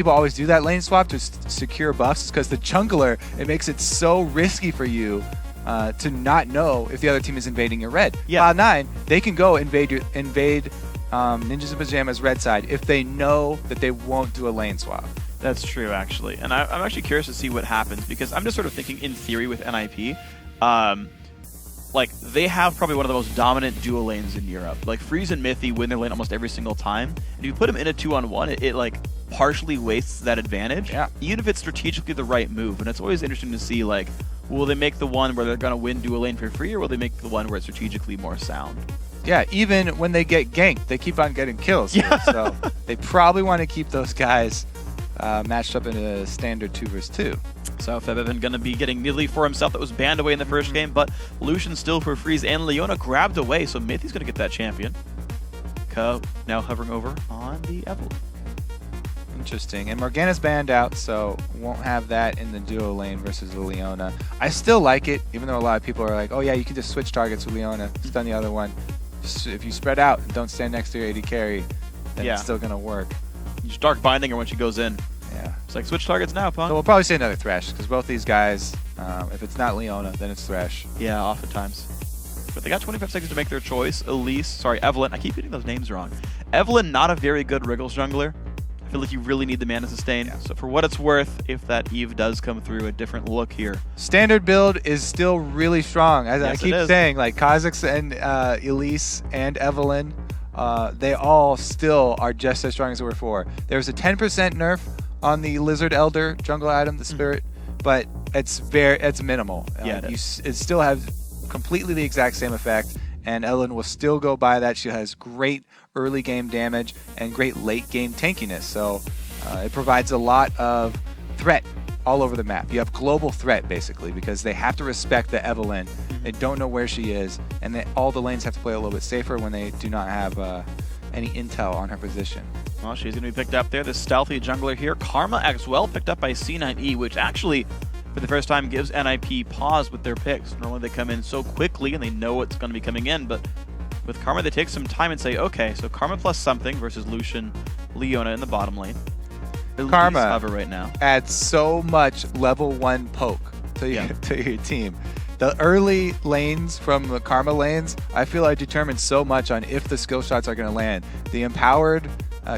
people always do that lane swap to secure buffs because the jungler, it makes it so risky for you to not know if the other team is invading your red. Yeah. Cloud9, they can go invade Ninjas in Pyjamas red side if they know that they won't do a lane swap. That's true, actually. And I'm actually curious to see what happens, because I'm just sort of thinking in theory with NIP. Like, they have probably one of the most dominant duo lanes in Europe. Like, Freeze and Mithy win their lane almost every single time. And if you put them in a 2-on-1, it like, partially wastes that advantage. Yeah. Even if it's strategically the right move. And it's always interesting to see, like, will they make the one where they're going to win duo lane for free, or will they make the one where it's strategically more sound? Yeah, even when they get ganked, they keep on getting kills. Yeah. So they probably want to keep those guys matched up in a standard 2v2. So Febevan going to be getting Nidalee for himself. That was banned away in the first game, but Lucian still for Freeze, and Leona grabbed away, so Mithy's going to get that champion. Cub now hovering over on the Evelyn. Interesting. And Morgana's banned out, so won't have that in the duo lane versus the Leona. I still like it, even though a lot of people are like, oh yeah, you can just switch targets with Leona, stun the other one. If you spread out and don't stand next to your AD carry, then it's still going to work. You just dark binding her when she goes in. Yeah. It's like, switch targets now, Punk. So we'll probably say another Thresh, because both these guys, if it's not Leona, then it's Thresh. Yeah, oftentimes. But they got 25 seconds to make their choice. Evelyn. I keep getting those names wrong. Evelyn, not a very good Wriggles jungler. I feel like you really need the mana sustain. Yeah. So for what it's worth, if that Eve does come through, a different look here. Standard build is still really strong. As I keep saying, like Kha'Zix and Elise and Evelyn, they all still are just as strong as they were before. There was a 10% nerf on the Lizard Elder jungle item, the Spirit, but it's minimal. Yeah, it still has completely the exact same effect, and Evelyn will still go by that. She has great early game damage and great late game tankiness, so it provides a lot of threat all over the map. You have global threat basically, because they have to respect the Evelyn. They don't know where she is, and all the lanes have to play a little bit safer when they do not have any intel on her position. Well, she's going to be picked up there, the stealthy jungler here. Karma as well, picked up by C9E, which actually, for the first time, gives NIP pause with their picks. Normally they come in so quickly and they know what's going to be coming in, but with Karma, they take some time and say, okay, so Karma plus something versus Lucian, Leona in the bottom lane. Karma hover right now adds so much level 1 poke to your team. The early lanes from the Karma lanes, I feel like determine so much on if the skill shots are going to land. The empowered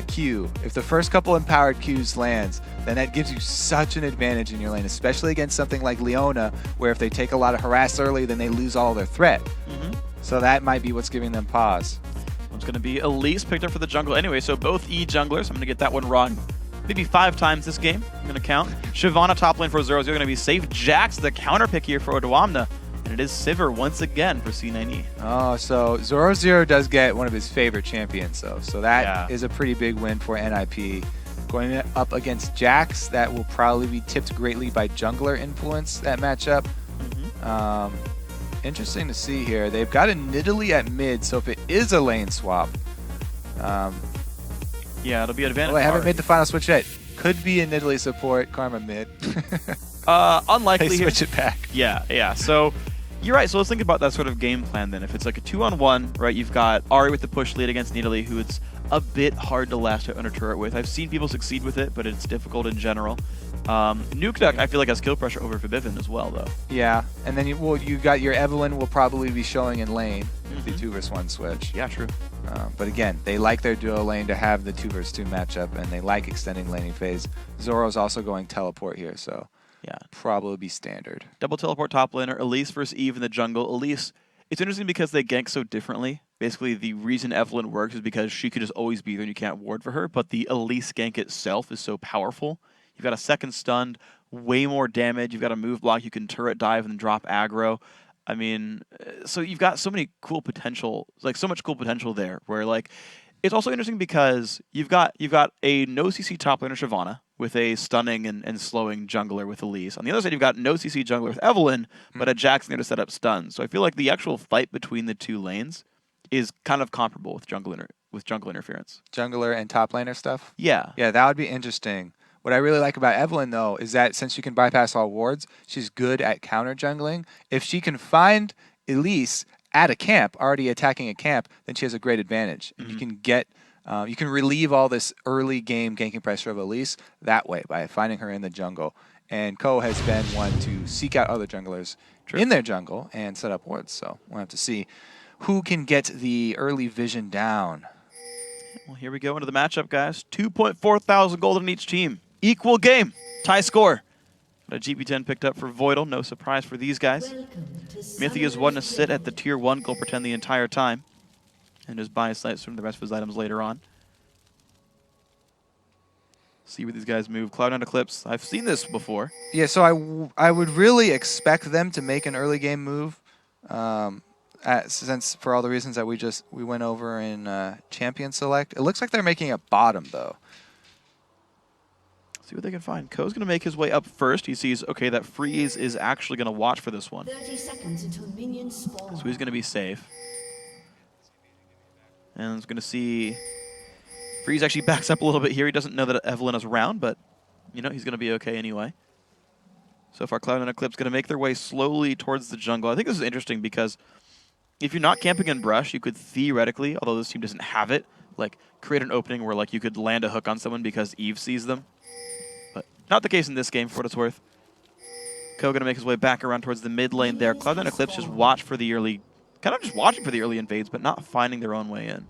Q, if the first couple empowered Qs lands, then that gives you such an advantage in your lane, especially against something like Leona, where if they take a lot of harass early, then they lose all their threat. So that might be what's giving them pause. It's going to be Elise picked up for the jungle anyway, so both E junglers. I'm going to get that one wrong maybe 5 times this game. I'm going to count. Shyvana top lane for 0-0 going to be safe. Jax the counter pick here for Odwamna. And it is Sivir once again for C9E. Oh, so 0-0 does get one of his favorite champions, though. So that is a pretty big win for NIP. Going up against Jax, that will probably be tipped greatly by jungler influence, that matchup. Interesting to see here. They've got a Nidalee at mid, so if it is a lane swap... yeah, it'll be an advantage. Oh, I haven't made the final switch yet. Could be a Nidalee support, Karma mid. Unlikely they here. switch it back. Yeah. So you're right. So let's think about that sort of game plan then. If it's like a 2-on-1, right? You've got Ahri with the push lead against Nidalee, who it's a bit hard to last out under turret with. I've seen people succeed with it, but it's difficult in general. Nuke Duck, I feel like has kill pressure over Febiven as well, though. Yeah, and then you got your Evelyn will probably be showing in lane with the 2-1 switch. Yeah, true. But again, they like their duo lane to have the 2-2 matchup, and they like extending laning phase. Zoro's also going teleport here, so yeah, probably be standard. Double teleport top laner, Elise versus Eve in the jungle. Elise, it's interesting because they gank so differently. Basically, the reason Evelyn works is because she could just always be there and you can't ward for her, but the Elise gank itself is so powerful. You've got a second stunned, way more damage. You've got a move block. You can turret dive and drop aggro. I mean, so you've got so many cool potential, like so much cool potential there. Where like, it's also interesting because you've got a no CC top laner Shyvana with a stunning and slowing jungler with Elise. On the other side, you've got no CC jungler with Evelyn, but a Jax there to set up stuns. So I feel like the actual fight between the two lanes is kind of comparable with jungle interference. Jungler and top laner stuff. Yeah, that would be interesting. What I really like about Evelyn, though, is that since she can bypass all wards, she's good at counter jungling. If she can find Elise at a camp, already attacking a camp, then she has a great advantage. And you can get You can relieve all this early game ganking pressure of Elise that way by finding her in the jungle. And Ko has been one to seek out other junglers in their jungle and set up wards. So we'll have to see who can get the early vision down. Well, here we go into the matchup, guys. 2.4 thousand gold in each team. Equal game. Tie score. Got a GP10 picked up for Voidal. No surprise for these guys. Mithy is one to sit at the tier 1 gold pretend the entire time. And just buy slides from the rest of his items later on. See where these guys move. Cloud9 Eclipse. I've seen this before. Yeah, so I would really expect them to make an early game move. Since for all the reasons that we went over in Champion Select. It looks like they're making a bottom, though. See what they can find. Ko's going to make his way up first. He sees, okay, that Freeze is actually going to watch for this one. 30 seconds until minions spawn. So he's going to be safe. And he's going to see... Freeze actually backs up a little bit here. He doesn't know that Evelyn is around, but, you know, he's going to be okay anyway. So far, Cloud9 Eclipse going to make their way slowly towards the jungle. I think this is interesting because if you're not camping in brush, you could theoretically, although this team doesn't have it, like, create an opening where, like, you could land a hook on someone because Eve sees them. But not the case in this game, for what it's worth. Ko going to make his way back around towards the mid lane there. Cloud9 Eclipse just watch for the early... Kind of just watching for the early invades, but not finding their own way in.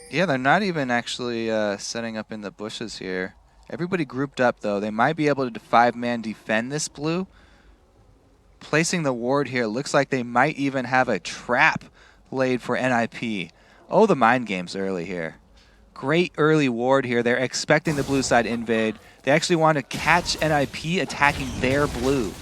Yeah, they're not even actually setting up in the bushes here. Everybody grouped up, though. They might be able to 5-man defend this blue. Placing the ward here, looks like they might even have a trap laid for NIP. Oh, the mind games early here. Great early ward here. They're expecting the blue side invade. They actually want to catch NIP attacking their blue.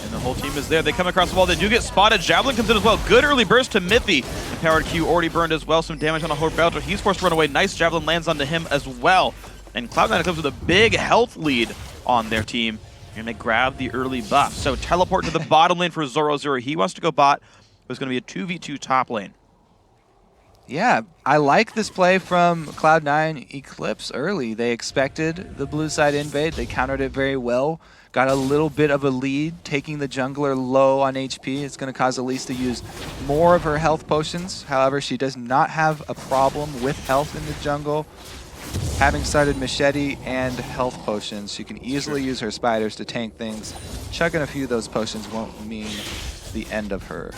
And the whole team is there. They come across the wall. They do get spotted. Javelin comes in as well. Good early burst to Mithy. Empowered Q already burned as well. Some damage on a Horbalter. He's forced to run away. Nice Javelin lands onto him as well. And Cloud9 comes with a big health lead on their team. And they grab the early buff. So teleport to the bottom lane for Zoro. He wants to go bot. It was going to be a 2v2 top lane. Yeah, I like this play from Cloud9 Eclipse early. They expected the blue side invade. They countered it very well. Got a little bit of a lead, taking the jungler low on HP. It's going to cause Elise to use more of her health potions. However, she does not have a problem with health in the jungle. Having started Machete and health potions, she can easily use her spiders to tank things. Chugging a few of those potions won't mean the end of her.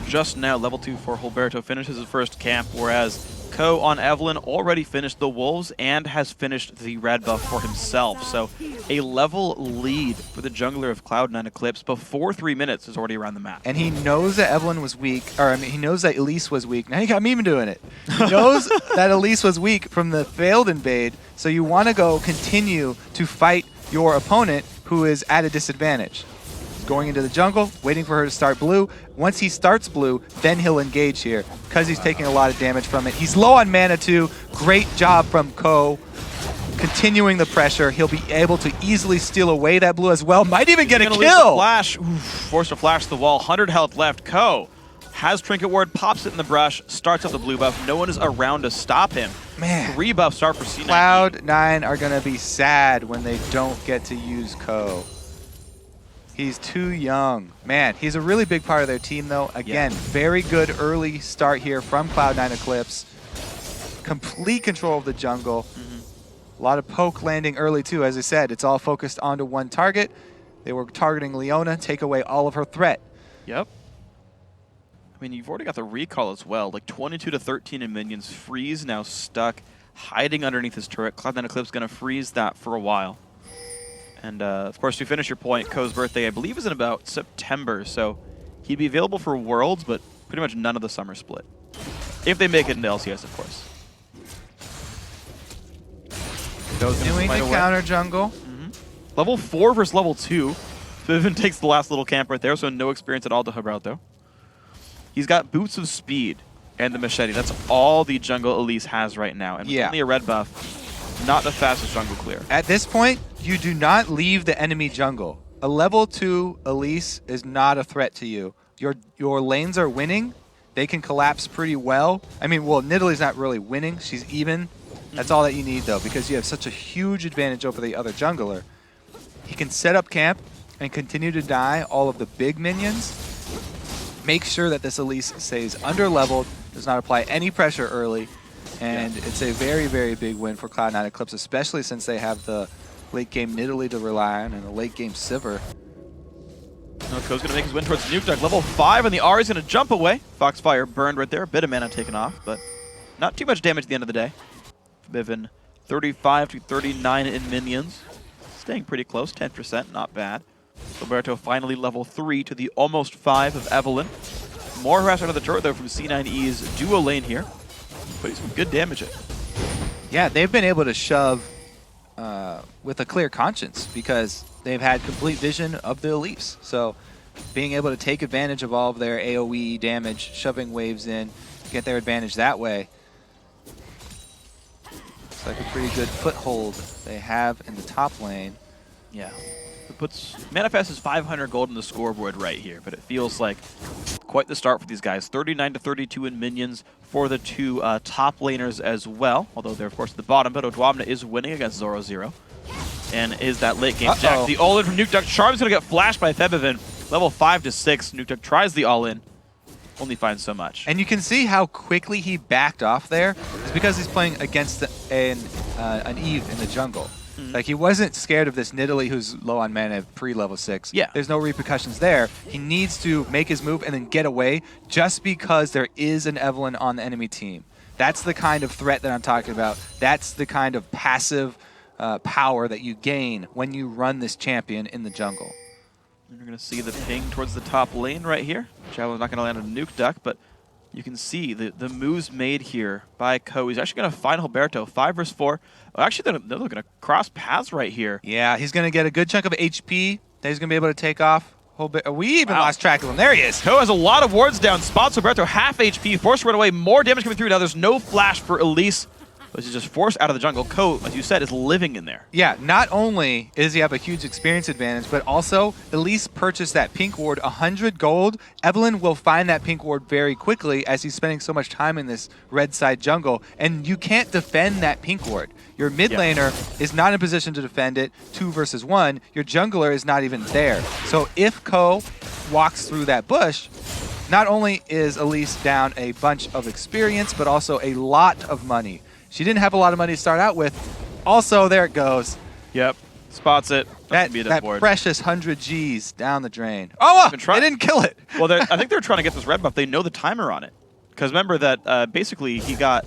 Just now, level 2 for Horbalter finishes his first camp, whereas Ko on Evelyn already finished the Wolves and has finished the red buff for himself. So a level lead for the jungler of Cloud9 Eclipse before 3 minutes is already around the map. And he knows that Evelyn was weak, or I mean, he knows that Elise was weak. Now you got me even doing it. He knows that Elise was weak from the failed invade, so you want to go continue to fight your opponent who is at a disadvantage. Going into the jungle, waiting for her to start blue. Once he starts blue, then he'll engage here because he's taking a lot of damage from it. He's low on mana too. Great job from Ko. Continuing the pressure, he'll be able to easily steal away that blue as well. Might even get a kill. Flash, forced to flash the wall. 100 health left. Ko has Trinket Ward, pops it in the brush, starts up the blue buff. No one is around to stop him. Man, 3 buffs start for C9E. Cloud9 are going to be sad when they don't get to use Ko. He's too young. Man, he's a really big part of their team, though. Again, very good early start here from Cloud9 Eclipse. Complete control of the jungle. A lot of poke landing early, too. As I said, it's all focused onto one target. They were targeting Leona, take away all of her threat. Yep. I mean, you've already got the recall as well. Like 22 to 13 in minions. Freeze now stuck, hiding underneath his turret. Cloud9 Eclipse going to freeze that for a while. And, of course, to finish your point, Ko's birthday, I believe, is in about September, so he'd be available for Worlds, but pretty much none of the summer split. If they make it into LCS, of course. Doing the counter jungle. Level 4 versus level 2. Vivian takes the last little camp right there, so no experience at all to Horbalter. He's got Boots of Speed and the Machete. That's all the jungle Elise has right now. And only a red buff. Not the fastest jungle clear. At this point, you do not leave the enemy jungle. A level 2 Elise is not a threat to you. Your lanes are winning. They can collapse pretty well. I mean, well, Nidalee's not really winning. She's even. That's all that you need, though, because you have such a huge advantage over the other jungler. He can set up camp and continue to die all of the big minions. Make sure that this Elise stays under-leveled, does not apply any pressure early. And it's a very, very big win for Cloud9 Eclipse, especially since they have the late game Nidalee to rely on and the late game Sivir. Ko's going to make his win towards Nuke Duck. Level 5, and the Ahri's going to jump away. Foxfire burned right there. A bit of mana taken off, but not too much damage at the end of the day. Bivin 35 to 39 in minions. Staying pretty close, 10%, not bad. Roberto finally level 3 to the almost 5 of Evelyn. More harassment of the turret, though, from C9E's duo lane here. Putting some good damage in. Yeah, they've been able to shove with a clear conscience because they've had complete vision of the Eclipse. So being able to take advantage of all of their AoE damage, shoving waves in, get their advantage that way. It's like a pretty good foothold they have in the top lane. Yeah. It puts Manifest is 500 gold on the scoreboard right here, but it feels like quite the start for these guys. 39 to 32 in minions for the two top laners as well, although they're of course at the bottom, but Odwamna is winning against Zoro0 and is that late game Jack. The all-in from Nuke Duck. Charm's going to get flashed by Febivin. Level 5 to 6. Nuke Duck tries the all-in, only finds so much. And you can see how quickly he backed off there. It's because he's playing against an Eve in the jungle. Like, he wasn't scared of this Nidalee who's low on mana pre-level 6. Yeah. There's no repercussions there. He needs to make his move and then get away just because there is an Evelyn on the enemy team. That's the kind of threat that I'm talking about. That's the kind of passive power that you gain when you run this champion in the jungle. And you're going to see the ping towards the top lane right here. Javel's not going to land on Nuke Duck, but you can see the moves made here by Ko. He's actually going to find Hilberto. 5 versus 4. Actually, they're going to cross paths right here. Yeah, he's going to get a good chunk of HP that he's going to be able to take off. We even lost track of him. There he is. Ko has a lot of wards down. Spots Hilberto, half HP. Forced to run away. More damage coming through. Now there's no flash for Elise. But he's just forced out of the jungle. Ko, as you said, is living in there. Yeah, not only does he have a huge experience advantage, but also Elise purchased that pink ward, 100 gold. Evelyn will find that pink ward very quickly as he's spending so much time in this red side jungle, and you can't defend that pink ward. Your mid laner is not in a position to defend it, 2 versus 1. Your jungler is not even there. So if Ko walks through that bush, not only is Elise down a bunch of experience, but also a lot of money. She didn't have a lot of money to start out with. Also, there it goes. Yep. Spots it. That precious 100 Gs down the drain. Oh, they didn't kill it. Well, I think they're trying to get this red buff. They know the timer on it. Because remember that basically he got...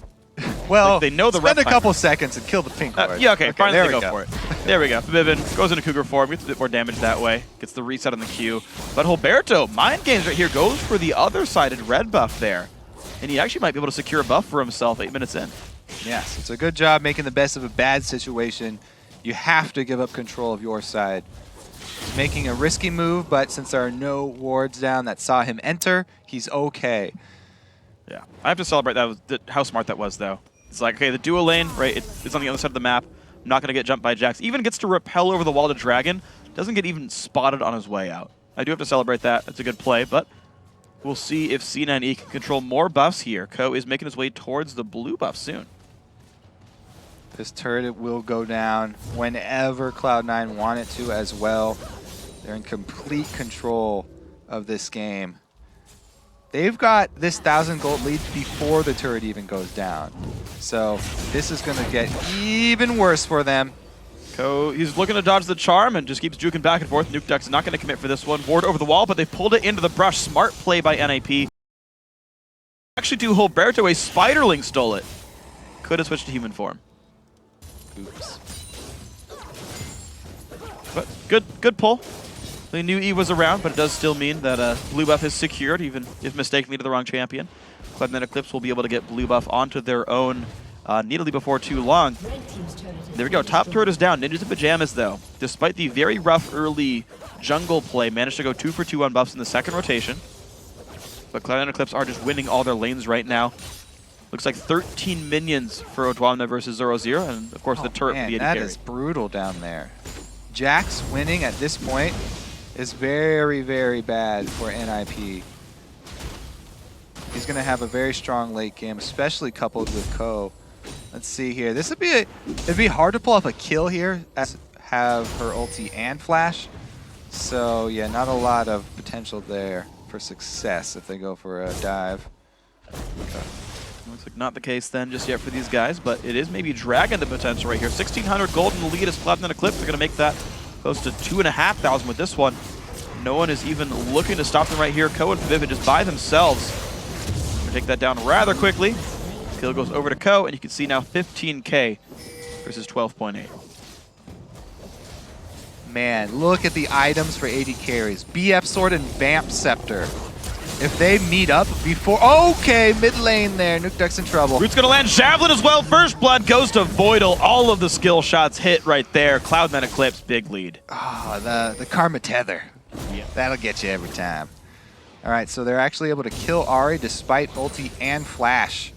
Well, like they know the spend a couple seconds and kill the pink ward. Yeah, okay, finally there they go for it. There we go. Bivin goes into Cougar form, gets a bit more damage that way, gets the reset on the Q. But Hilberto, mind games right here, goes for the other-sided red buff there. And he actually might be able to secure a buff for himself 8 minutes in. Yes, it's a good job making the best of a bad situation. You have to give up control of your side. He's making a risky move, but since there are no wards down that saw him enter, he's okay. Yeah, I have to celebrate that. How smart that was, though. It's like, okay, the dual lane, right, it's on the other side of the map. I'm not going to get jumped by Jax. Even gets to rappel over the wall to Dragon. Doesn't get even spotted on his way out. I do have to celebrate that. That's a good play, but we'll see if C9E can control more buffs here. Ko is making his way towards the blue buff soon. This turret will go down whenever Cloud9 want it to as well. They're in complete control of this game. They've got this 1,000 gold lead before the turret even goes down. So this is going to get even worse for them. Ko, he's looking to dodge the charm and just keeps juking back and forth. Nuke Duck's not going to commit for this one. Ward over the wall, but they pulled it into the brush. Smart play by NIP. Actually, to Hilberto, a Spiderling stole it. Could have switched to human form. Oops. But good pull. They knew E was around, but it does still mean that blue buff is secured, even if mistakenly to the wrong champion. Cloud9 Eclipse will be able to get blue buff onto their own Nidalee before too long. There we go. Top turret is down. Ninjas and Pyjamas, though, despite the very rough early jungle play, managed to go 2 for 2 on buffs in the second rotation. But Cloud9 Eclipse are just winning all their lanes right now. Looks like 13 minions for Odwamna versus Zoro0, and of course the turret will be able to carry. That is brutal down there. Jax winning at this point is very, very bad for NIP. He's going to have a very strong late game, especially coupled with Ko. Let's see here. This would be it'd be hard to pull off a kill here, as have her ulti and flash. So yeah, not a lot of potential there for success if they go for a dive. Okay. Looks like not the case then just yet for these guys, but it is maybe dragging the potential right here. 1,600 gold in the lead as Cloud9 and Eclipse are going to make that close to 2,500 with this one. No one is even looking to stop them right here. Ko and Pyjamas just by themselves. Gonna take that down rather quickly. Kill goes over to Ko, and you can see now 15k versus 12.8. Man, look at the items for AD carries. BF Sword and Vamp Scepter. If they meet up before... Okay, mid lane there. Nuke Duck's in trouble. Root's gonna land Javelin as well. First blood goes to Voidal. All of the skill shots hit right there. Cloud9 Eclipse, big lead. Oh, the Karma Tether. Yeah. That'll get you every time. All right, so they're actually able to kill Ahri despite ulti and flash.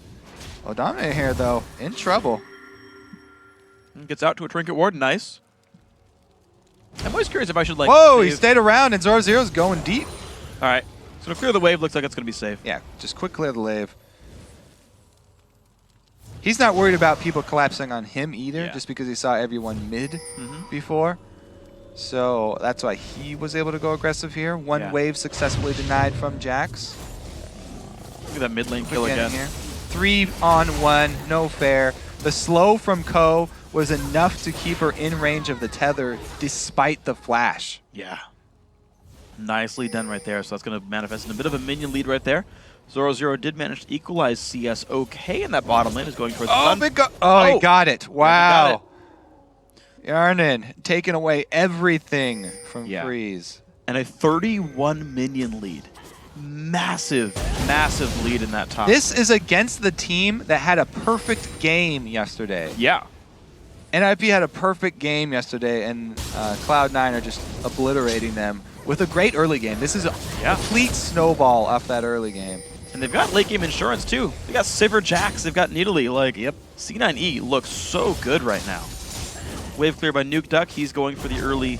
Dominator here, though, in trouble. Gets out to a Trinket Ward, nice. I'm always curious if I should like... Whoa, he stayed around and Zoro0's going deep. All right, so to clear the wave, looks like it's going to be safe. Yeah, just quick clear the wave. He's not worried about people collapsing on him either, just because he saw everyone mid before. So that's why he was able to go aggressive here. One wave successfully denied from Jax. Look at that mid lane kill again. Here. 3-on-1, no fair. The slow from Ko was enough to keep her in range of the tether despite the flash. Yeah. Nicely done right there. So that's going to manifest in a bit of a minion lead right there. Zoro0 did manage to equalize CS okay in that bottom lane. Is going towards the he got it. Wow. Yarnan taking away everything from Freeze. And a 31 minion lead. Massive, massive lead in that top. This is against the team that had a perfect game yesterday. Yeah. NIP had a perfect game yesterday, and Cloud9 are just obliterating them with a great early game. This is a complete snowball off that early game. And they've got late game insurance too. They got Sivir Jax, they've got Nidalee. Like, C9E looks so good right now. Wave clear by Nuke Duck. He's going for the early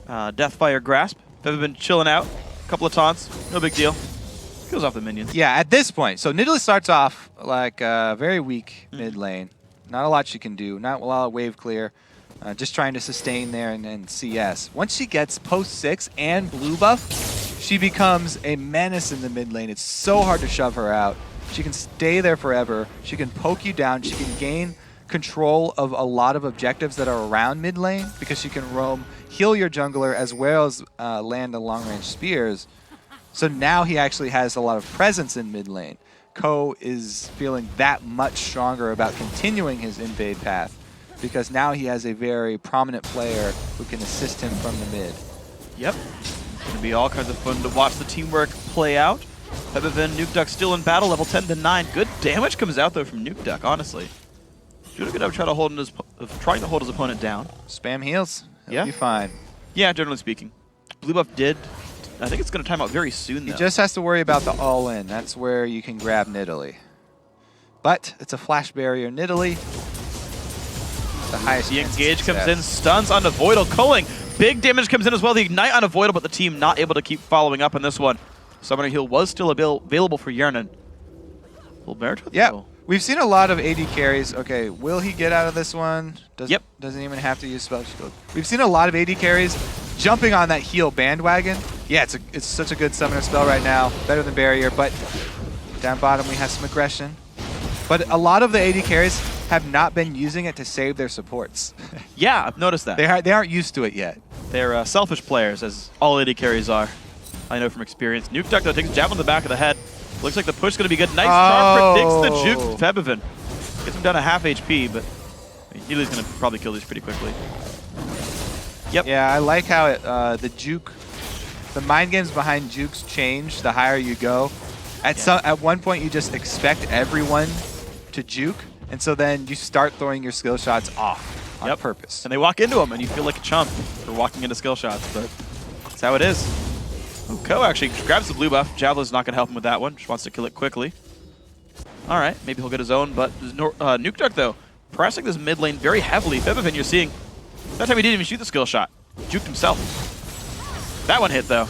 Deathfire Grasp. They've been chilling out. Couple of taunts, no big deal. Kills off the minions. Yeah, at this point. So Nidalee starts off like very weak mid lane. Not a lot she can do. Not a lot of wave clear. Just trying to sustain there and CS. Once she gets post 6 and blue buff, she becomes a menace in the mid lane. It's so hard to shove her out. She can stay there forever. She can poke you down. She can gain control of a lot of objectives that are around mid lane because she can roam, heal your jungler as well as land the long range spears. So now he actually has a lot of presence in mid lane. Ko is feeling that much stronger about continuing his invade path because now he has a very prominent player who can assist him from the mid. Yep. It's going to be all kinds of fun to watch the teamwork play out. Pyjamas, Nuke Duck still in battle, level 10 to 9. Good damage comes out though from Nuke Duck, honestly. Doing a good job trying to hold his opponent down. Spam heals. He'll be fine. Yeah, generally speaking. Blue buff did. I think it's going to time out very soon, though. He just has to worry about the all-in. That's where you can grab Nidalee. But it's a flash barrier. Nidalee, the highest. The engage comes in, stuns onto Voidal. Culling. Big damage comes in as well. The ignite onto Voidal, but the team not able to keep following up on this one. Summoner heal was still available for Yarnan. Full merit with the We've seen a lot of AD carries. Okay, will he get out of this one? Doesn't even have to use spell shield. We've seen a lot of AD carries jumping on that heal bandwagon. Yeah, it's such a good summoner spell right now. Better than barrier, but down bottom we have some aggression. But a lot of the AD carries have not been using it to save their supports. Yeah, I've noticed that. They aren't used to it yet. They're selfish players, as all AD carries are. I know from experience. Nuke Duck, though, takes a javelin to the back of the head. Looks like the push is going to be good. Nice charge, predicts the juke. Pyjamas gets him down to half HP, but Nidalee's going to probably kill these pretty quickly. Yep. Yeah, I like how the juke, the mind games behind jukes change the higher you go. At one point, you just expect everyone to juke, and so then you start throwing your skill shots off on purpose. And they walk into them, and you feel like a chump for walking into skill shots, but that's how it is. Ko actually grabs the blue buff. Javelin's not going to help him with that one. Just wants to kill it quickly. All right, maybe he'll get his own, but Nuke Duck, though, pressing this mid lane very heavily. Pyjamas, you're seeing, that time he didn't even shoot the skill shot. Juked himself. That one hit, though.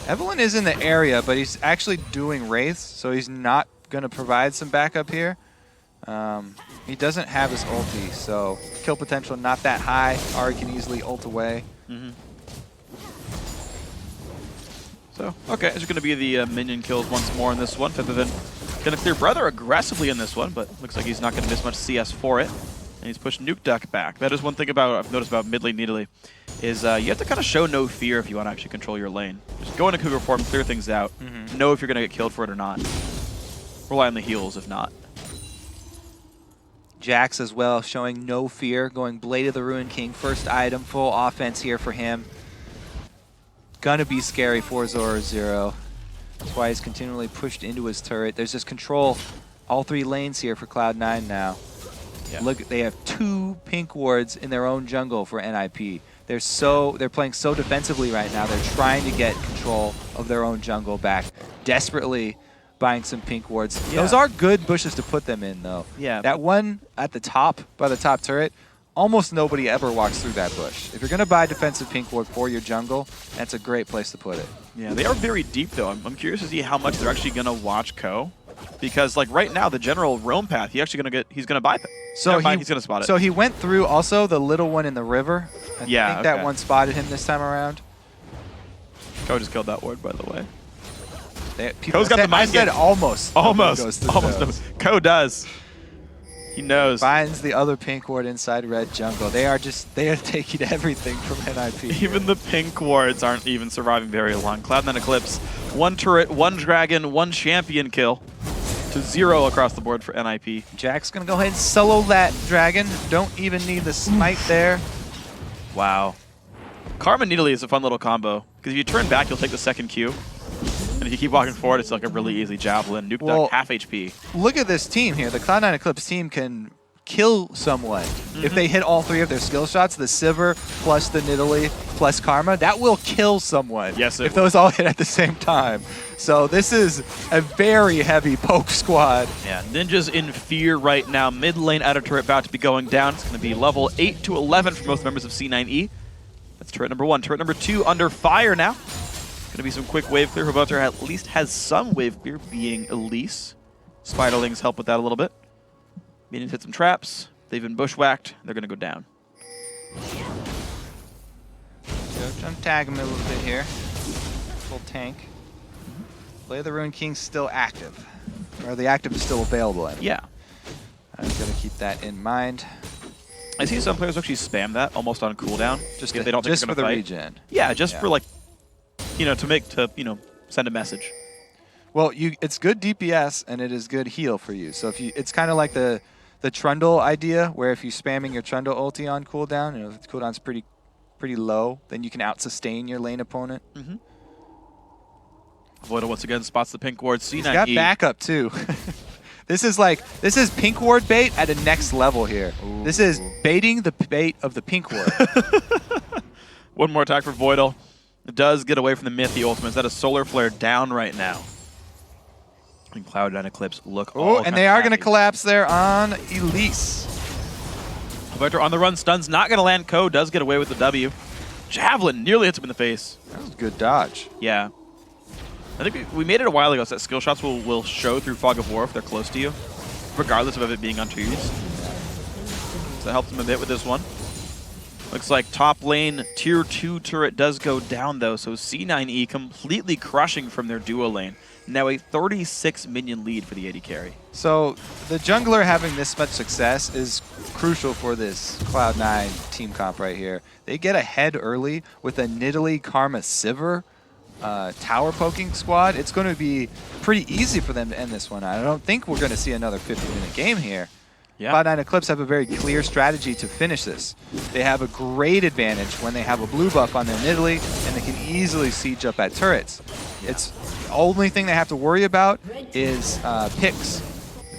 Evelyn is in the area, but he's actually doing Wraiths, so he's not going to provide some backup here. He doesn't have his ulti, so kill potential not that high. Ahri can easily ult away. So, okay, it's going to be the minion kills once more in this one. Pyjamas Gonna clear Brother aggressively in this one, but looks like he's not gonna miss much CS for it. And he's pushed Nuke Duck back. That is one thing I've noticed about mid lane Nidalee, is you have to kind of show no fear if you want to actually control your lane. Just go into Cougar form, clear things out, know if you're gonna get killed for it or not. Rely on the heals if not. Jax as well, showing no fear, going Blade of the Ruined King, first item, full offense here for him. Gonna be scary for Zoro. That's why he's continually pushed into his turret. There's just control all 3 lanes here for Cloud9 now. Yeah. Look, they have 2 pink wards in their own jungle for NIP. They're playing so defensively right now. They're trying to get control of their own jungle back, desperately buying some pink wards. Yeah. Those are good bushes to put them in, though. Yeah. That one at the top, by the top turret, almost nobody ever walks through that bush. If you're going to buy defensive pink ward for your jungle, that's a great place to put it. Yeah, they are very deep, though. I'm curious to see how much they're actually going to watch Ko. Because, like, right now, the general roam path, he's going to bypass. So he's going to spot it. So he went through also the little one in the river. I think okay. that one spotted him this time around. Ko just killed that ward, by the way. Ko's got the mind game. Almost. Almost. Ko does. He knows. Finds the other pink ward inside red jungle. They are taking everything from NIP. Even the pink wards aren't even surviving very long. Cloud9 Eclipse, 1 turret, 1 dragon, 1 champion kill to 0 across the board for NIP. Jack's gonna go ahead and solo that dragon. Don't even need the smite there. Wow. Karma Nidalee is a fun little combo because if you turn back, you'll take the second Q. And if you keep walking forward, it's like a really easy javelin. Nuke Duck, half HP. Look at this team here. The Cloud9 Eclipse team can kill someone. If they hit all 3 of their skill shots, the Sivir plus the Nidalee plus Karma, that will kill someone. Yes, if those all hit at the same time. So this is a very heavy poke squad. Yeah, Ninja's in fear right now. Mid lane outer turret about to be going down. It's going to be level 8 to 11 for most members of C9E. That's turret number 1. Turret number 2 under fire now. Going to be some quick wave clear. Whoever at least has some wave clear, being Elise. Spiderlings help with that a little bit. Minions hit some traps. They've been bushwhacked. They're going to go down. So tag him a little bit here. Full tank. Blade of the Ruined King's still active. Or the active is still available. Yeah. I'm going to keep that in mind. I see some players actually spam that almost on cooldown. Just if they don't think they're going to fight. Just for the regen. Yeah, just for like, to send a message. Well, it's good DPS and it is good heal for you. So if it's kind of like the Trundle idea, where if you're spamming your Trundle ulti on cooldown, if the cooldown's pretty low, then you can out-sustain your lane opponent. Voidal once again spots the pink ward. C9E. He's got backup too. This is pink ward bait at a next level here. Ooh. This is baiting the bait of the pink ward. One more attack for Voidal. It does get away from the Mythy ultimate. Is that a solar flare down right now? And Cloud9 Eclipse look all and they are going to collapse there on Elise. Vector on the run, stun's not going to land. Ko does get away with the W. Javelin nearly hits him in the face. That was a good dodge. Yeah. I think we made it a while ago, so that skill shots will show through Fog of War if they're close to you, regardless of it being on trees. So that helps him a bit with this one. Looks like top lane tier 2 turret does go down though, so C9E completely crushing from their duo lane. Now a 36 minion lead for the AD carry. So the jungler having this much success is crucial for this Cloud9 team comp right here. They get ahead early with a Nidalee Karma Sivir tower poking squad. It's going to be pretty easy for them to end this one. I don't think we're going to see another 50-minute game here. Yeah. Cloud9 Eclipse have a very clear strategy to finish this. They have a great advantage when they have a blue buff on their Nidalee, and they can easily siege up at turrets. Yeah. It's the only thing they have to worry about is picks.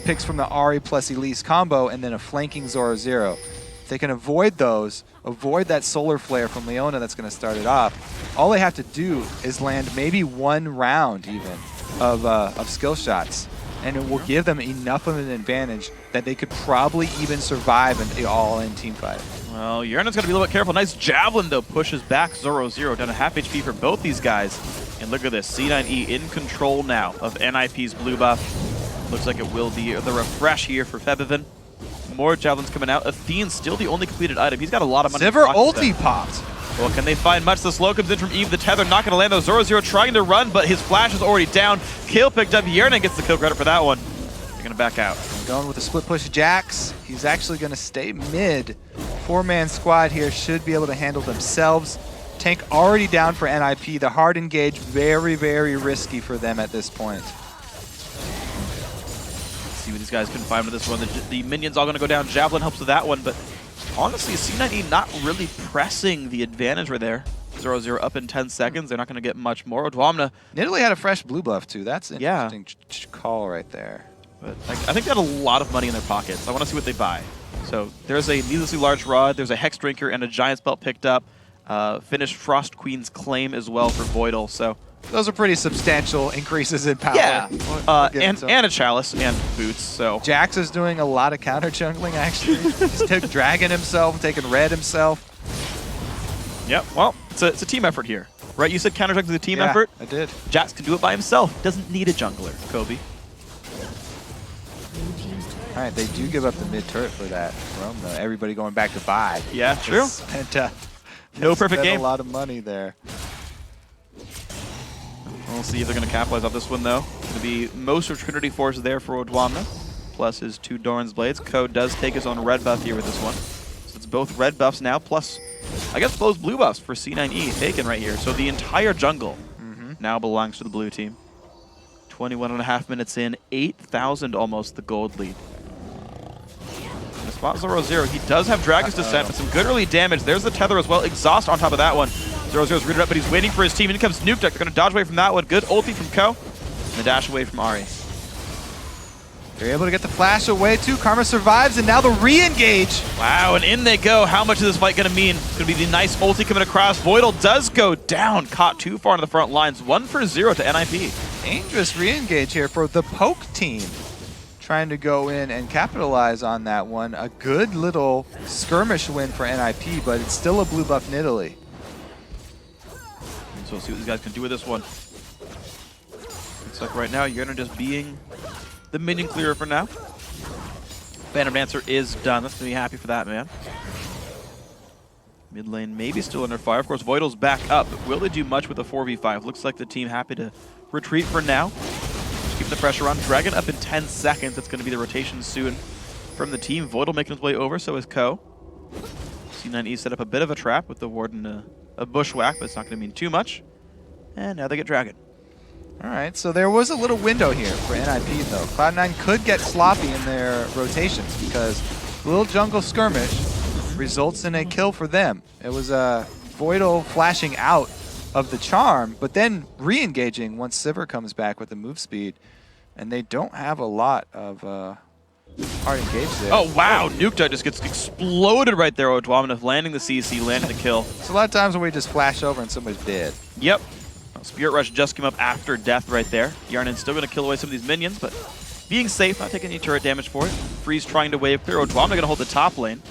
Picks from the Ahri plus Elise combo, and then a flanking Zoro Zero. If they can avoid those, avoid that solar flare from Leona that's going to start it off, all they have to do is land maybe 1 round even of skill shots. And it will give them enough of an advantage that they could probably even survive an all-in team fight. Well, Yerna's got to be a little bit careful. Nice javelin, though, pushes back Zoro Zero down to half HP for both these guys. And look at this, C9E in control now of NIP's blue buff. Looks like it will be the refresh here for Febivin. More javelins coming out. Athene's still the only completed item. He's got a lot of money. Sivir ulti popped. Well, can they find much? The slow comes in from Eve the Tether, not going to land though. Zoro Zero trying to run, but his flash is already down. Kill picked up. Yerna gets the kill credit for that one. They're going to back out. Going with a split push Jax. He's actually going to stay mid. 4-man squad here should be able to handle themselves. Tank already down for NIP. The hard engage, very, very risky for them at this point. Let's see what these guys can find with this one. The minions all going to go down. Javelin helps with that one, but honestly, C9E not really pressing the advantage right there. 0-0 up in 10 seconds. They're not going to get much more. Odwamna. Nidalee had a fresh blue buff too. That's an interesting call right there. But I think they had a lot of money in their pockets. I want to see what they buy. So there's a needlessly large rod, there's a Hex Drinker, and a Giant's Belt picked up. Finished Frost Queen's Claim as well for Voidal. So those are pretty substantial increases in power. Yeah, and a Chalice and boots. So Jax is doing a lot of counter jungling actually. He's took Dragon himself, taking Red himself. Yep. Well, it's a team effort here, right? You said counter jungling is a team effort. I did. Jax can do it by himself. Doesn't need a jungler. Kobe. All right, they do give up the mid turret for that roam though. Everybody going back to buy. Yeah, true. Spent, no perfect game. A lot of money there. We'll see if they're going to capitalize off this one though. It's going to be most of Trinity Force there for Odwamna, plus his 2 Doran's Blades. Ko does take his own red buff here with this one. So it's both red buffs now, plus I guess both blue buffs for C9E taken right here. So the entire jungle now belongs to the blue team. 21.5 minutes in, 8,000 almost the gold lead. The spot 0-0, he does have Dragon's Descent, but some good early damage. There's the tether as well. Exhaust on top of that one. 0-0's rooted up, but he's waiting for his team. In comes Nuke Duck. They're going to dodge away from that one. Good ulti from Ko. And the dash away from Ari. They're able to get the flash away too. Karma survives, and now the re-engage. Wow, and in they go. How much is this fight going to mean? It's going to be the nice ulti coming across. Voidal does go down. Caught too far into the front lines. 1-0 to NIP. Dangerous re-engage here for the Poke team. Trying to go in and capitalize on that one. A good little skirmish win for NIP, but it's still a blue buff Nidalee. So we'll see what these guys can do with this one. Looks like right now you're going to just being the minion clearer for now. Phantom Dancer is done. Let's be happy for that, man. Mid lane maybe still under fire. Of course, Voidal's back up, but will they do much with the 4v5? Looks like the team happy to retreat for now. Keeping the pressure on. Dragon up in 10 seconds. That's going to be the rotation soon from the team. Voidal making his way over, so is Ko. C9E set up a bit of a trap with the Warden a bushwhack, but it's not going to mean too much. And now they get Dragon. All right, so there was a little window here for NIP though. Cloud9 could get sloppy in their rotations because a little jungle skirmish results in a kill for them. It was Voidal flashing out of the charm, but then re-engaging once Sivir comes back with the move speed, and they don't have a lot of hard engage there. Oh wow, Nuke Duck just gets exploded right there. Odwamna landing the CC, landing the kill. It's a lot of times when we just flash over and somebody's dead. Yep. Spirit Rush just came up after death right there. Yarnin's still going to kill away some of these minions, but being safe, not taking any turret damage for it. Freeze trying to wave clear. Odwamna going to hold the top lane.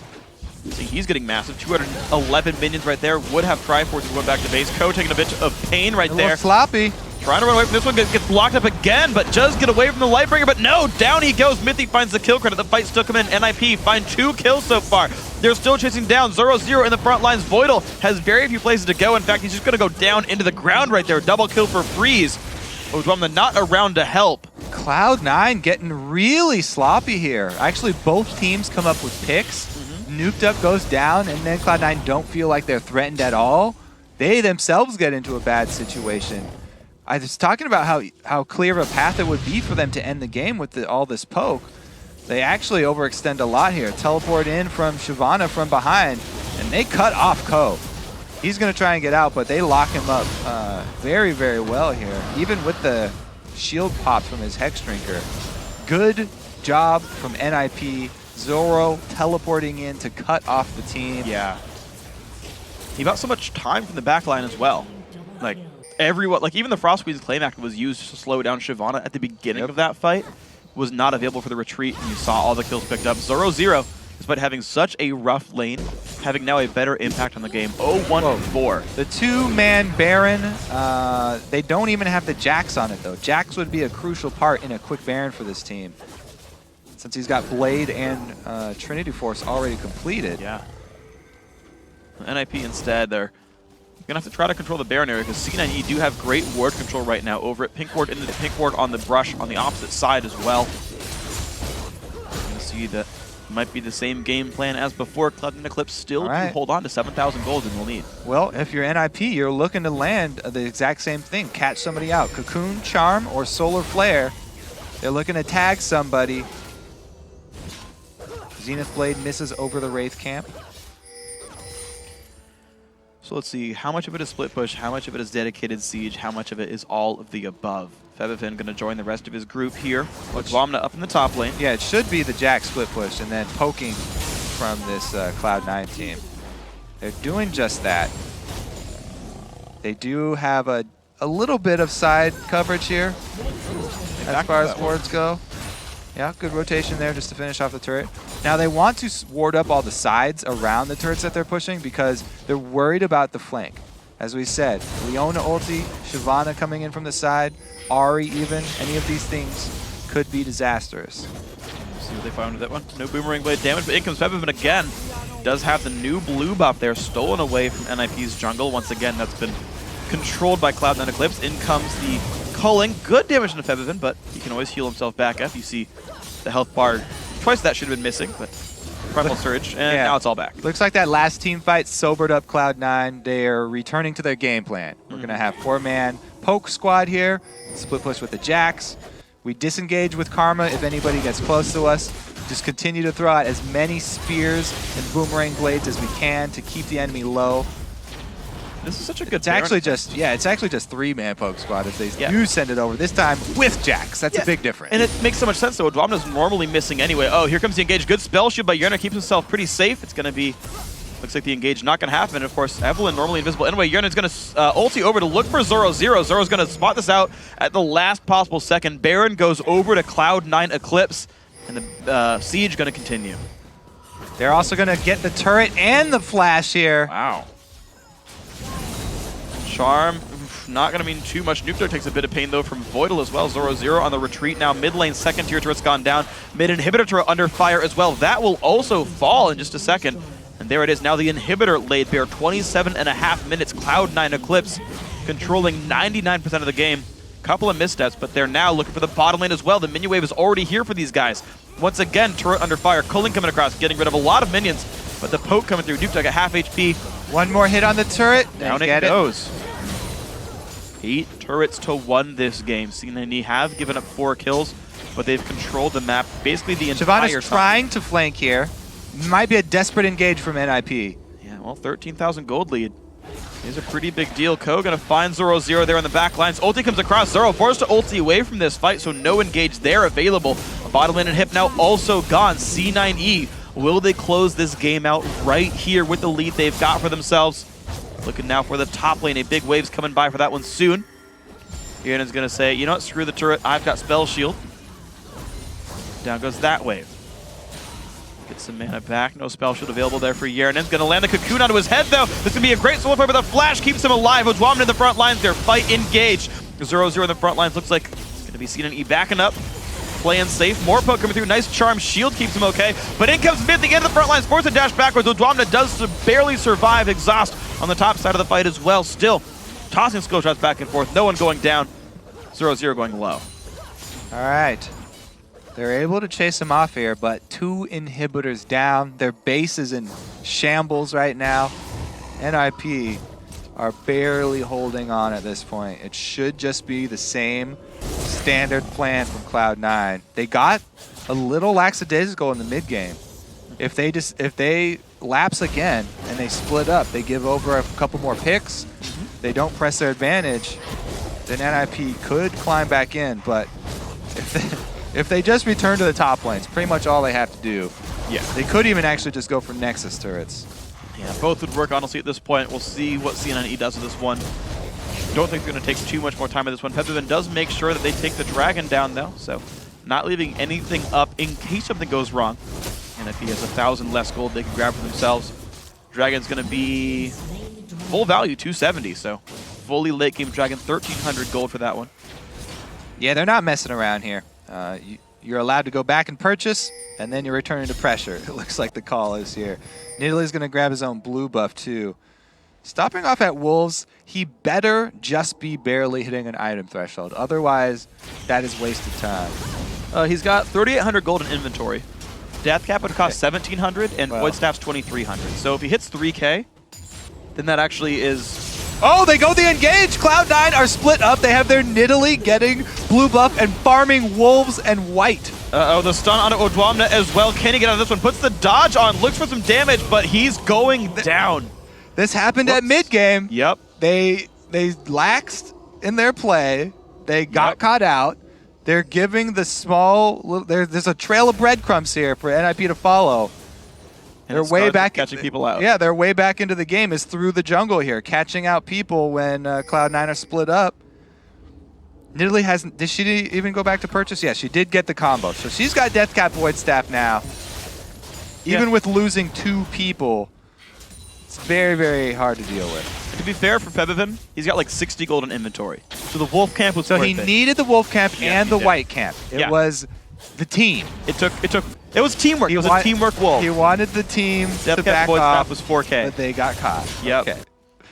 See, he's getting massive. 211 minions right there. Would have Triforce going back to base. Ko taking a bit of pain right there. Sloppy. Trying to run away from this one. Gets blocked up again, but does get away from the Lightbringer. But no, down he goes. Mythic finds the kill credit. The fight still coming in. NIP find 2 kills so far. They're still chasing down. 0-0 in the front lines. Voidal has very few places to go. In fact, he's just going to go down into the ground right there. Double kill for Freeze. Odwamna not around to help. Cloud9 getting really sloppy here. Actually, both teams come up with picks. Nuked Up goes down, and then Cloud9 don't feel like they're threatened at all. They themselves get into a bad situation. I was talking about how clear of a path it would be for them to end the game with all this poke. They actually overextend a lot here. Teleport in from Shyvana from behind, and they cut off Ko. He's going to try and get out, but they lock him up very, very well here, even with the shield pop from his Hex Drinker. Good job from NIP. Zoro teleporting in to cut off the team. Yeah. He got so much time from the backline as well. Like, everyone, like even the Frost Queen's claim act was used to slow down Shyvana at the beginning of that fight. Was not available for the retreat, and you saw all the kills picked up. 0-0, despite having such a rough lane, having now a better impact on the game. 0-1-4. The 2-man Baron, they don't even have the Jax on it though. Jax would be a crucial part in a quick Baron for this team, since he's got Blade and Trinity Force already completed. Yeah. NIP instead, they're going to have to try to control the Baron area because C9E do have great ward control right now over it. Pink ward into the pink ward on the brush on the opposite side as well. see that might be the same game plan as before. Cloud9 Eclipse still Right. to hold on to 7,000 gold in the lead. Well, if you're NIP, you're looking to land the exact same thing. Catch somebody out. Cocoon, Charm, or Solar Flare. They're looking to tag somebody. Zenith Blade misses over the Wraith camp. So let's see, how much of it is split push, how much of it is dedicated siege, how much of it is all of the above. Febiven going to join the rest of his group here. With Vomna up in the top lane. Yeah, it should be the Jack split push and then poking from this Cloud9 team. They're doing just that. They do have a little bit of side coverage here as far as wards go. Yeah, good rotation there just to finish off the turret. Now they want to ward up all the sides around the turrets that they're pushing because they're worried about the flank. As we said, Leona ulti, Shyvana coming in from the side, Ahri even, any of these things could be disastrous. See what they find with that one. No boomerang blade damage, but in comes Febiven again. Does have the new blue buff there, stolen away from NIP's jungle. Once again, that's been controlled by Cloud9 Eclipse. In comes the culling. Good damage into Febiven, but he can always heal himself back up. You see the health bar, twice that should have been missing, but Primal Surge, and now it's all back. Looks like that last team fight sobered up Cloud9. They're returning to their game plan. We're going to have 4-man poke squad here, split push with the Jax. We disengage with Karma if anybody gets close to us. Just continue to throw out as many spears and boomerang blades as we can to keep the enemy low. This is such a good It's actually just 3-man poke squad if they Yeah. do send it over. This time with Jax. That's a big difference. And it makes so much sense, though. Dwamna's normally missing anyway. Oh, here comes the engage. Good spell shield by Yerna. Keeps himself pretty safe. It's going to be... Looks like the engage not going to happen. And of course, Evelyn normally invisible. Anyway, Yerna's going to ulti over to look for Zoro0. Zoro's going to spot this out at the last possible second. Baron goes over to Cloud9 Eclipse. And the siege going to continue. They're also going to get the turret and the flash here. Wow. Charm, not going to mean too much. Nuclear takes a bit of pain, though, from Voidal as well. Zoro0 on the retreat now. Mid lane, second tier turret's gone down. Mid inhibitor turret under fire as well. That will also fall in just a second. And there it is. Now the inhibitor laid bare. 27.5 minutes. Cloud9 Eclipse controlling 99% of the game. Couple of missteps, but they're now looking for the bottom lane as well. The minion wave is already here for these guys. Once again, turret under fire. Culling coming across, getting rid of a lot of minions. But the poke coming through. Nuke at half HP. One more hit on the turret. Down it goes. 8 turrets to 1 this game. C9E have given up 4 kills, but they've controlled the map basically the entire Shyvana's trying to flank here. Might be a desperate engage from NIP. Yeah, well, 13,000 gold lead is a pretty big deal. Ko gonna find Zoro0 there on the back lines. Ulti comes across. Zoro forced to ulti away from this fight, so no engage there available. Bottom lane and hip now also gone. C9E, will they close this game out right here with the lead they've got for themselves? Looking now for the top lane. A big wave's coming by for that one soon. Yernan's going to say, you know what, screw the turret. I've got spell shield. Down goes that wave. Get some mana back. No spell shield available there for Yernan's going to land the cocoon onto his head, though. This is going to be a great solo play, but the flash keeps him alive. Dwamna in the front lines there. Fight engaged. 0-0 in the front lines. Looks like it's going to be C9E backing up. Playing safe. More poke coming through. Nice charm. Shield keeps him okay. But in comes mid, the end of the front lines. Forced to dash backwards. Dwamna does barely survive. Exhaust on the top side of the fight as well. Still tossing skill shots back and forth. No one going down. 0-0 going low. All right. They're able to chase him off here, but 2 inhibitors down. Their base is in shambles right now. NIP are barely holding on at this point. It should just be the same standard plan from Cloud9. They got a little lackadaisical in the mid game. If they lapse again and they split up, they give over a couple more picks, they don't press their advantage, then NIP could climb back in. But if they just return to the top lane, it's pretty much all they have to do. Yeah. They could even actually just go for Nexus turrets. Yeah, both would work, honestly, at this point. We'll see what C9E does with this one. Don't think they're going to take too much more time with this one. Febiven does make sure that they take the dragon down, though, so not leaving anything up in case something goes wrong. And if he has 1,000 less gold, they can grab for themselves. Dragon's going to be full value, 270, so fully late game dragon, 1,300 gold for that one. Yeah, they're not messing around here. You're allowed to go back and purchase, and then you're returning to pressure. It looks like the call is here. Nidalee is going to grab his own blue buff, too. Stopping off at Wolves, he better just be barely hitting an item threshold. Otherwise, that is wasted time. He's got 3,800 gold in inventory. Death Cap would cost 1,700 and Well. Void Staff's 2,300. So if he hits 3K, then that actually is... Oh, they go the engage. Cloud9 are split up. They have their Nidalee getting blue buff and farming wolves and white. Uh-oh, the stun on Odwamna as well. Can he get out of this one? Puts the dodge on, looks for some damage, but he's going down. This happened at mid game. Yep. They laxed in their play. They got caught out. They're giving the small. There's a trail of breadcrumbs here for NIP to follow. And They're it's way Scarlet back, catching people out. Yeah, they're way back into the game. Is through the jungle here, catching out people when Cloud9 are split up. Nidalee hasn't. Did she even go back to purchase? Yeah, she did get the combo, so she's got Death Cap Void Staff now. Even with losing 2 people, it's very, very hard to deal with. To be fair for Febiven, he's got like 60 gold in inventory. So the Wolf Camp was So worth he it. needed the Wolf Camp Yeah, and he the did. White Camp. It was the team. It was teamwork. It was a teamwork Wolf. He wanted the team Death to Cap back Void off, Staff was 4K. but they got caught. Yep. Okay.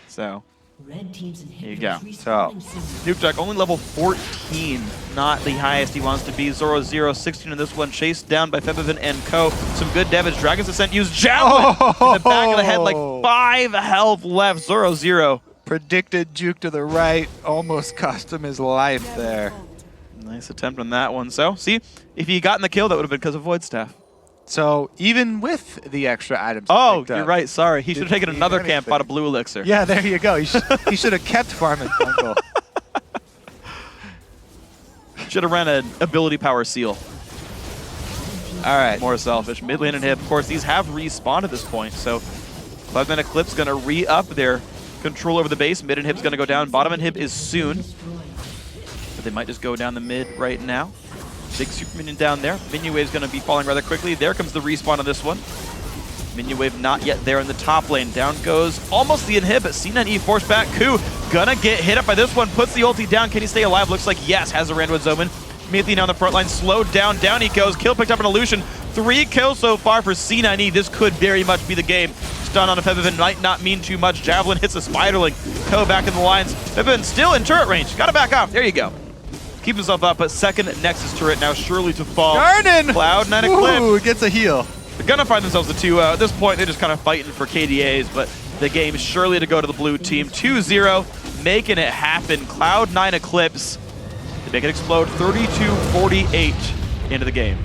So, Red team's you go. inhibitors So, respawning soon. Nuke Duck only level 14. Not the highest he wants to be. Zoro 16 in this one. Chased down by Febiven and Co. Some good damage. Dragon's Ascent used Javelin in the back of the head. Like 5 health left. Zoro. Predicted juke to the right. Almost cost him his life there. Nice attempt on that one. So, see, if he gotten the kill, that would have been because of Void Staff. So even with the extra items. Oh, picked up, you're right. Sorry. He should have taken he another do camp anything? out of Blue Elixir. Yeah, there you go. He should have kept farming jungle. Should have ran an ability power seal. All right. More selfish. Mid lane and hip. Of course, these have respawned at this point. So, Cloud9 Eclipse going to re-up their control over the base. Mid and hip's going to go down. Bottom and hip is soon. But they might just go down the mid right now. Big super minion down there. Minion wave's going to be falling rather quickly. There comes the respawn on this one. Minion wave not yet there in the top lane. Down goes almost the inhibit. C9E force back. Ku gonna get hit up by this one. Puts the ulti down. Can he stay alive? Looks like yes. Has a Randwood's Omen. Immediately now on the front line. Slowed down. Down he goes. Kill picked up an illusion. 3 kills so far for C9E. This could very much be the game. Stun on a Febiven might not mean too much. Javelin hits a Spiderling. Ko back in the lines. Febiven still in turret range. Gotta back off. There you go. Keep himself up, but second Nexus turret now surely to fall. Garden! Cloud9 Eclipse. Ooh, gets a heal. They're gonna find themselves the 2. At this point, they're just kind of fighting for KDAs, but the game is surely to go to the blue team. 2-0, making it happen. Cloud9 Eclipse. They make it explode 32-48 into the game.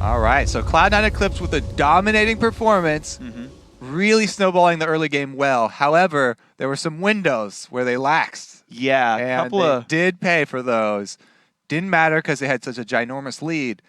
All right, so Cloud9 Eclipse with a dominating performance, really snowballing the early game well. However, there were some windows where they laxed. Yeah, a And couple they of... did pay for those. Didn't matter because they had such a ginormous lead.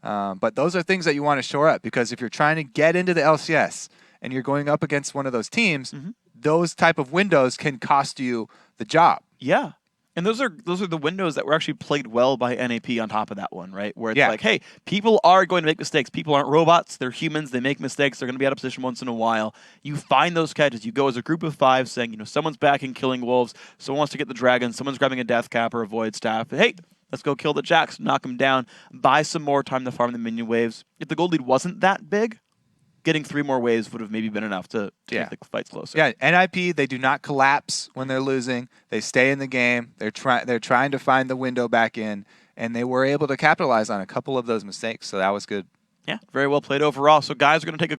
But those are things that you want to shore up, because if you're trying to get into the LCS and you're going up against one of those teams, those type of windows can cost you the job. Yeah. And those are the windows that were actually played well by NAP on top of that one, right? Where it's like, hey, people are going to make mistakes. People aren't robots. They're humans. They make mistakes. They're going to be out of position once in a while. You find those catches. You go as a group of 5 saying, you know, someone's back and killing wolves. Someone wants to get the dragon. Someone's grabbing a death cap or a void staff. Hey, let's go kill the jacks, knock them down, buy some more time to farm the minion waves. If the gold lead wasn't that big, getting 3 more waves would have maybe been enough to make the fights closer. Yeah, NIP, they do not collapse when they're losing. They stay in the game. They're trying to find the window back in, and they were able to capitalize on a couple of those mistakes, so that was good. Yeah, very well played overall. So guys, we're going to take a